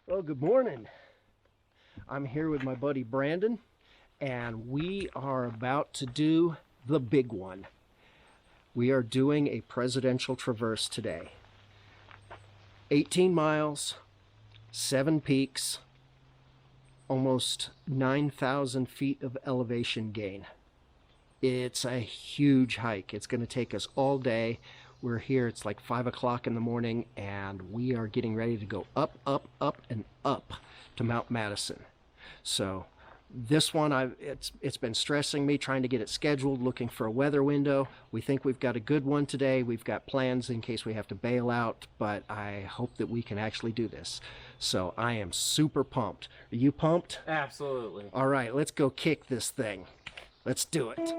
Well, good morning. I'm here with my buddy Brandon, and we are about to do the big one. We are doing a presidential traverse today. 18 miles, 7 peaks, almost 9,000 feet of elevation gain. It's a huge hike. It's going to take us all day. We're here, it's like 5 o'clock in the morning, and we are getting ready to go up, up, up, and up to Mount Madison. So this one, it's been stressing me trying to get it scheduled, looking for a weather window. We think we've got a good one today. We've got plans in case we have to bail out, but I hope that we can actually do this. So I am super pumped. Are you pumped? Absolutely. All right, let's go kick this thing. Let's do it.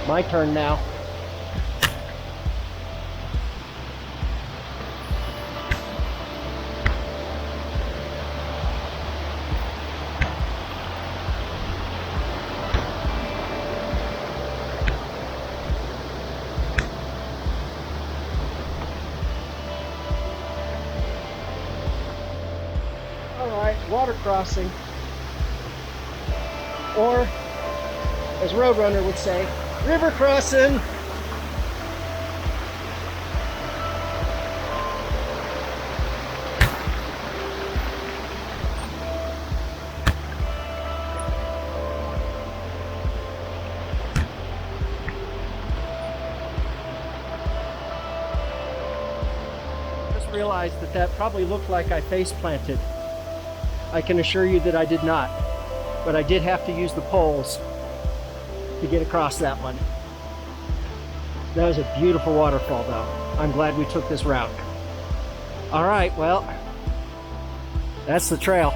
My turn now. All right, water crossing. Or, as Roadrunner would say, river crossing. Just realized that probably looked like I face planted. I can assure you that I did not, but I did have to use the poles to get across that one. That was a beautiful waterfall though. I'm glad we took this route. All right, well, that's the trail.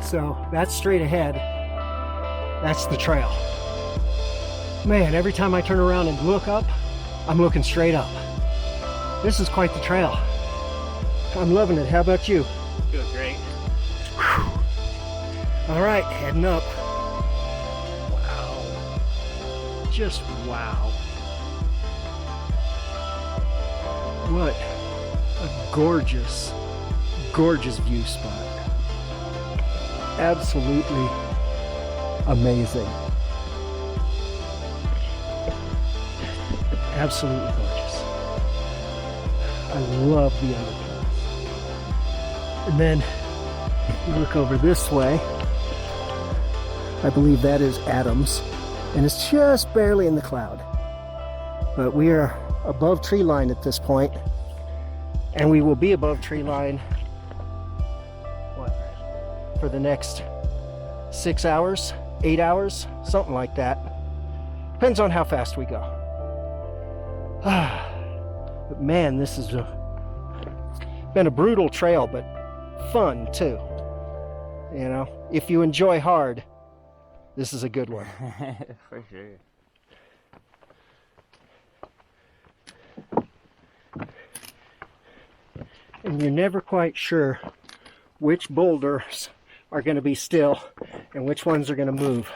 So that's straight ahead. That's the trail. Man, every time I turn around and look up, I'm looking straight up. This is quite the trail. I'm loving it. How about you? Doing great. All right, heading up. Wow. Just wow. What a gorgeous, gorgeous view spot. Absolutely amazing. Absolutely gorgeous. I love the underpass. And then you look over this way. I believe that is Adams, and it's just barely in the cloud. But we are above tree line at this point, and we will be above tree line for the next 6 hours, 8 hours, something like that. Depends on how fast we go. But man, this has been a brutal trail, but fun too. You know, if you enjoy hard, this is a good one. For sure. And you're never quite sure which boulders are going to be still and which ones are going to move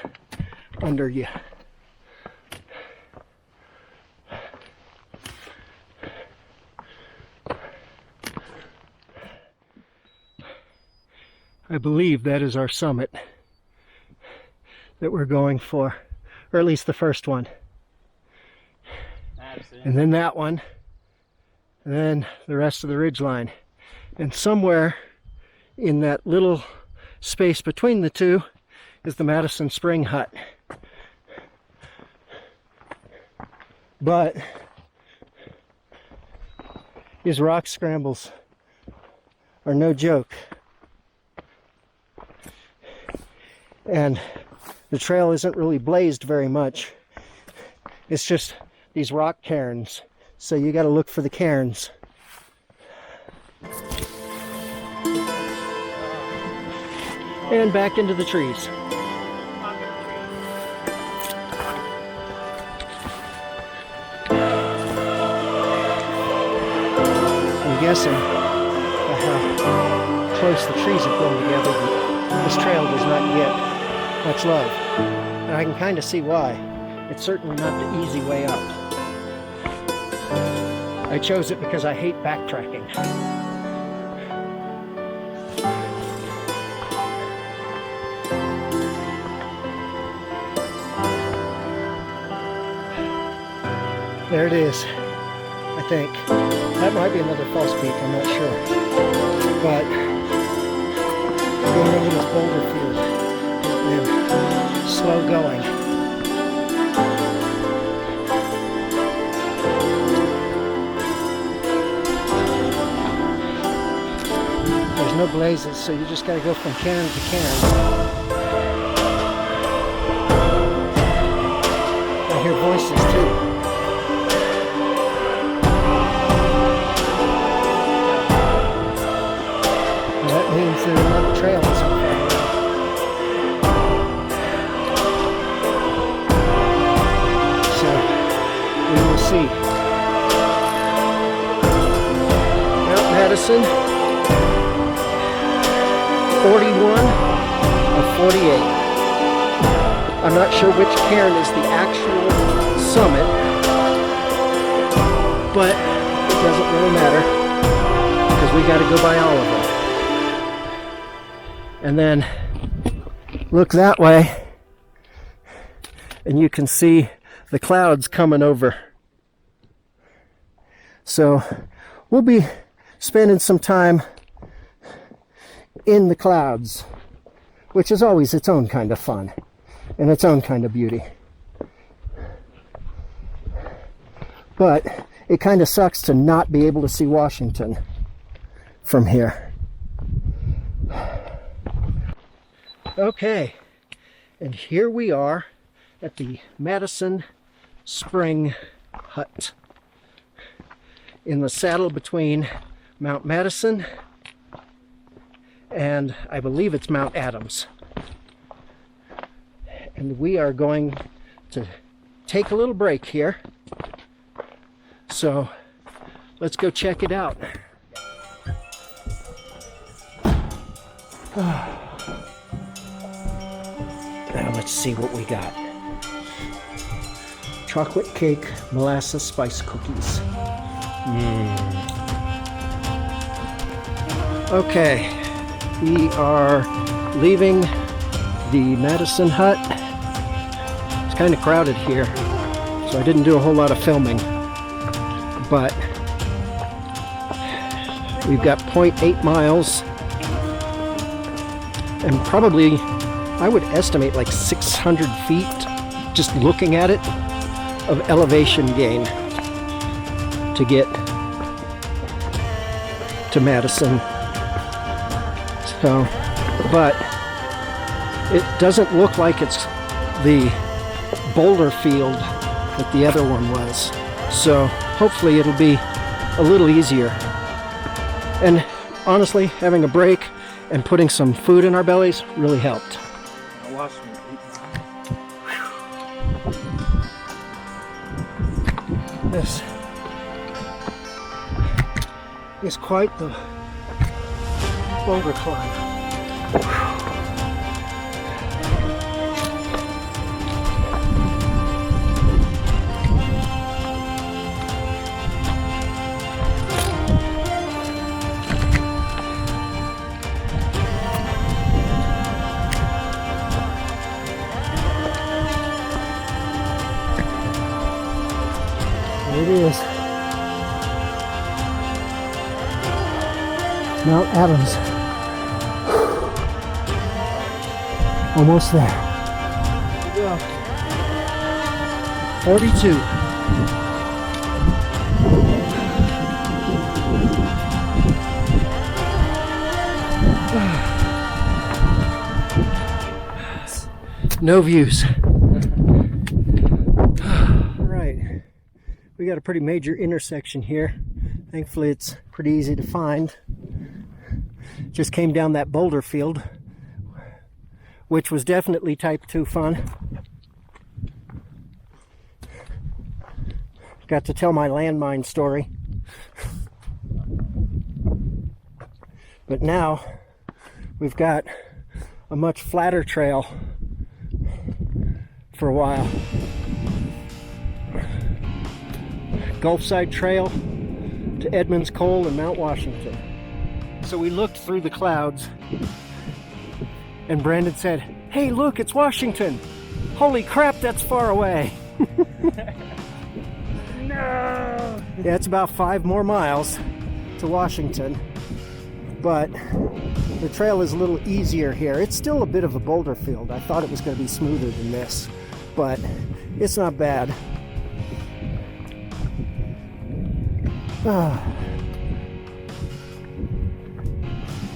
under you. I believe that is our summit that we're going for, or at least the first one. Absolutely. And then that one, and then the rest of the ridgeline. And somewhere in that little space between the two is the Madison Spring Hut. But these rock scrambles are no joke. And the trail isn't really blazed very much. It's just these rock cairns. So you got to look for the cairns. And back into the trees. I'm guessing by how close the trees have grown together that this trail does not get much love. And I can kind of see why. It's certainly not the easy way up. I chose it because I hate backtracking. There it is, I think. That might be another false peak, I'm not sure. But going over this boulder field has been slow going. There's no blazes, so you just gotta go from cairn to cairn. I hear voices too. That means there's another trail somewhere. So, we will see. Mount Madison, 41 of 48. I'm not sure which cairn is the actual summit, but it doesn't really matter because we got to go by all of them. And then look that way and you can see the clouds coming over. So we'll be spending some time in the clouds, which is always its own kind of fun and its own kind of beauty. But it kind of sucks to not be able to see Washington from here. Okay, and here we are at the Madison Spring Hut in the saddle between Mount Madison and I believe it's Mount Adams. And we are going to take a little break here. So let's go check it out. Now let's see what we got. Chocolate cake, molasses spice cookies. Okay, we are leaving the Madison Hut. It's kind of crowded here, so I didn't do a whole lot of filming. But we've got 0.8 miles and probably, I would estimate like 600 feet, just looking at it, of elevation gain to get to Madison. So, but it doesn't look like it's the boulder field that the other one was. So hopefully it'll be a little easier. And honestly, having a break and putting some food in our bellies really helped. This is quite the boulder climb. is Mount Adams. Almost there. Here we go. 42. No views. Right. We got a pretty major intersection here. Thankfully it's pretty easy to find. Just came down that boulder field, which was definitely type 2 fun. Got to tell my landmine story. But now we've got a much flatter trail for a while. Gulfside Trail to Edmonds Cole and Mount Washington. So we looked through the clouds and Brandon said, "Hey, look, it's Washington. Holy crap, that's far away." No! Yeah, it's about 5 more miles to Washington, but the trail is a little easier here. It's still a bit of a boulder field. I thought it was going to be smoother than this, but it's not bad.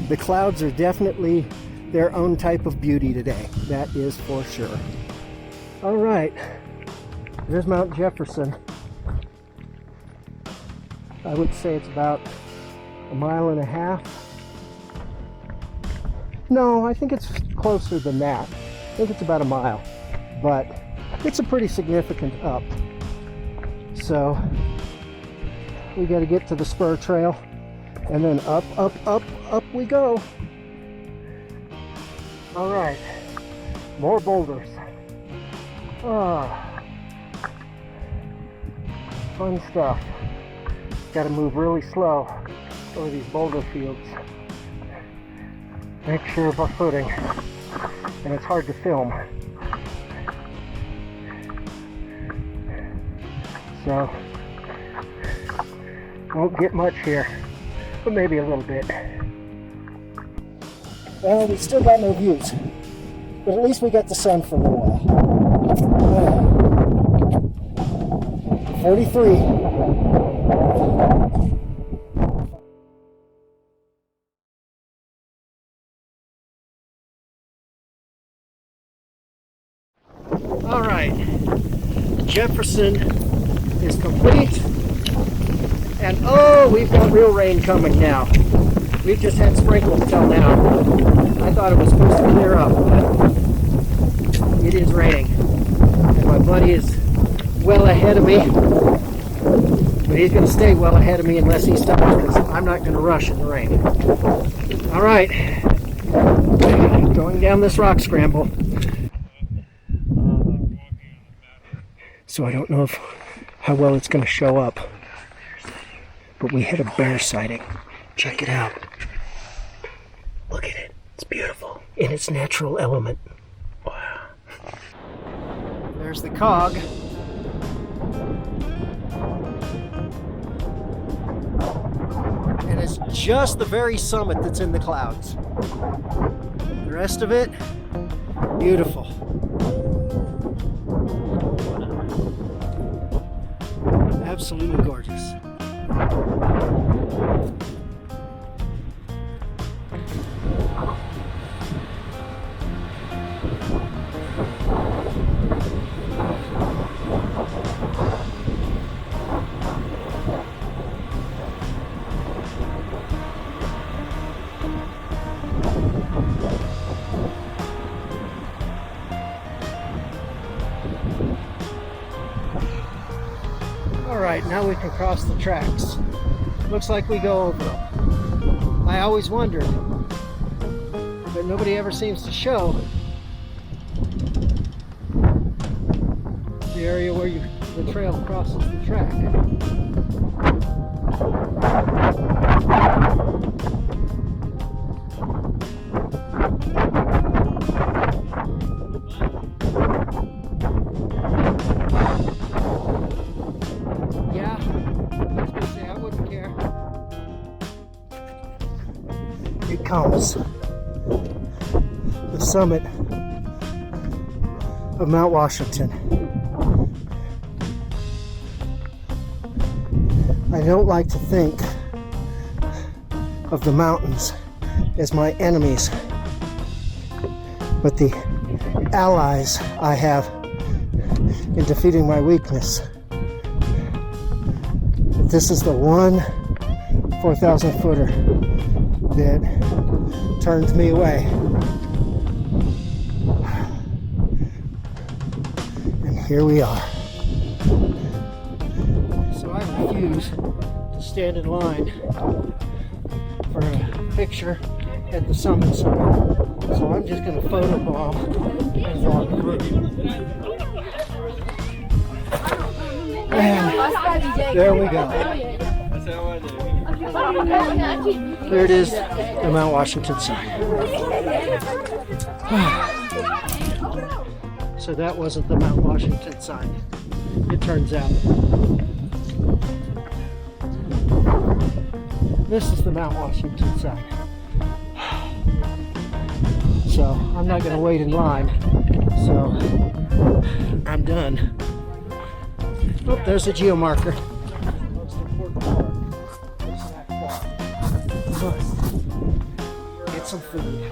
The clouds are definitely their own type of beauty today. That is for sure. All right, there's Mount Jefferson. I would say it's about 1.5 miles. No, I think it's closer than that. I think it's about 1 mile, but it's a pretty significant up. So we got to get to the spur trail and then up, up, up, up we go. All right, more boulders. Fun stuff. Got to move really slow over these boulder fields. Make sure of our footing, and it's hard to film. So, won't get much here, but maybe a little bit. Well, we still got no views, but at least we got the sun for a little while. 43. All right, Jefferson is complete, and oh, we've got real rain coming now. We've just had sprinkles till now. I thought it was supposed to clear up, but it is raining, and my buddy is well ahead of me, but he's going to stay well ahead of me unless he stops, because I'm not going to rush in the rain. All right, going down this rock scramble. So I don't know how well it's going to show up, but we hit a bear sighting. Check it out. Look at it. It's beautiful in its natural element. Wow. There's the cog. And it's just the very summit that's in the clouds. The rest of it, beautiful. Absolutely gorgeous. Alright, now we can cross the tracks. Looks like we go over them. I always wondered, but nobody ever seems to show the area where the trail crosses the track. Yeah. summit of Mount Washington. I don't like to think of the mountains as my enemies, but the allies I have in defeating my weakness. But this is the one 4,000 footer that turns me away. And here we are. So I refuse to stand in line for a picture at the summit sign. So I'm just going to photobomb and walk through. And there we go. There it is, the Mount Washington sign. So that wasn't the Mount Washington sign, it turns out. This is the Mount Washington sign. So I'm not going to wait in line, so I'm done. Oh, there's a geomarker. Most important part, get some food.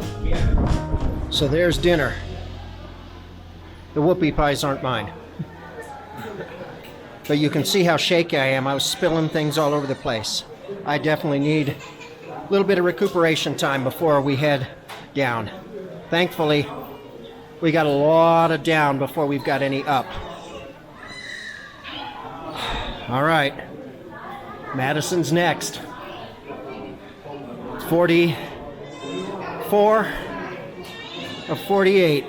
So there's dinner. The whoopie pies aren't mine. But you can see how shaky I am. I was spilling things all over the place. I definitely need a little bit of recuperation time before we head down. Thankfully, we got a lot of down before we've got any up. All right, Madison's next. 44 of 48.